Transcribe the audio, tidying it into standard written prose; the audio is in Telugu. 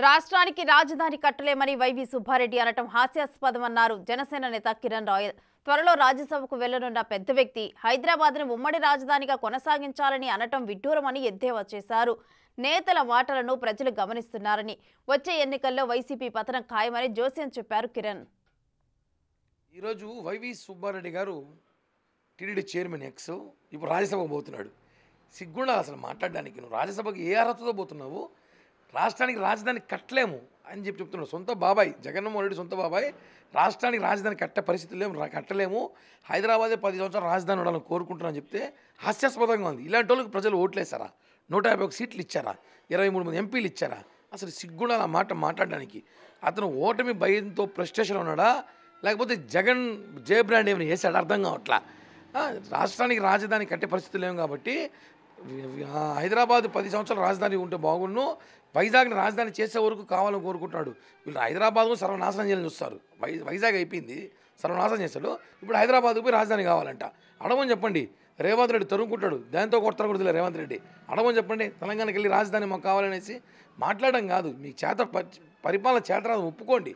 రాష్ట్రానికి రాజధాని కట్టలేమని వైవి సుబ్బారెడ్డి అనటం హాస్యాస్పదమన్నారు జనసేన నేత కిరణ్ రాయల్. త్వరలో రాజ్యసభకు వెళ్లనున్న పెద్ద వ్యక్తి హైదరాబాద్ను ఉమ్మడి రాజధానిగా కొనసాగించాలని అనటం విడ్డూరమని ఎద్దేవా చేశారు. నేతల మాటలను ప్రజలు గమనిస్తున్నారని, వచ్చే ఎన్నికల్లో వైసీపీ పతనం ఖాయమని జోస్యం చెప్పారు కిరణ్. ఈరోజు వైవి సుబ్బారెడ్డి గారు టీడీడీ చైర్మన్ ఇప్పుడు రాజ్యసభకు పోతున్నాడు. సిగ్గుండా అసలు మాట్లాడడానికి. నువ్వు రాజ్యసభకు ఏ అర్హతతో పోతున్నావు? రాష్ట్రానికి రాజధాని కట్టలేము అని చెప్తున్నాడు. సొంత బాబాయ్ జగన్మోహన్ రెడ్డి సొంత బాబాయ్ రాష్ట్రానికి రాజధాని కట్టే పరిస్థితులు లేము, కట్టలేము, హైదరాబాదే 10 సంవత్సరాలు రాజధాని ఉండాలని కోరుకుంటున్నాను చెప్తే హాస్యాస్పదంగా ఉంది. ఇలాంటి వాళ్ళకి ప్రజలు ఓట్లేశారా? 151 సీట్లు ఇచ్చారా? 23 మంది ఎంపీలు ఇచ్చారా? అసలు సిగ్గుండా ఆ మాట మాట్లాడడానికి. అతను ఓటమి భయంతో ఫ్రస్ట్రేషన్ ఉన్నాడా, లేకపోతే జగన్ జే బ్రాండ్ ఏమైనా వేసాడు అర్థం కావట్లా. రాష్ట్రానికి రాజధాని కట్టే పరిస్థితులు లేవు కాబట్టి హైదరాబాద్ 10 సంవత్సరాలు రాజధాని ఉంటే బాగుండు, వైజాగ్ని రాజధాని చేసే వరకు కావాలని కోరుకుంటున్నాడు. వీళ్ళు హైదరాబాద్ను సర్వనాశనం చేయాలని చూస్తారు. వైజాగ్ అయిపోయింది, సర్వనాశనం చేస్తాడు. ఇప్పుడు హైదరాబాద్కు పోయి రాజధాని కావాలంట. అడగమని చెప్పండి. రేవంత్ రెడ్డి తరుముకుంటాడు, దాంతో కొడతారు కూడా తెలియదు రేవంత్ రెడ్డి. అడగమని చెప్పండి, తెలంగాణకి వెళ్ళి రాజధాని మాకు కావాలనేసి మాట్లాడడం కాదు. మీ చేత పరిపాలన చేతరాదు ఒప్పుకోండి.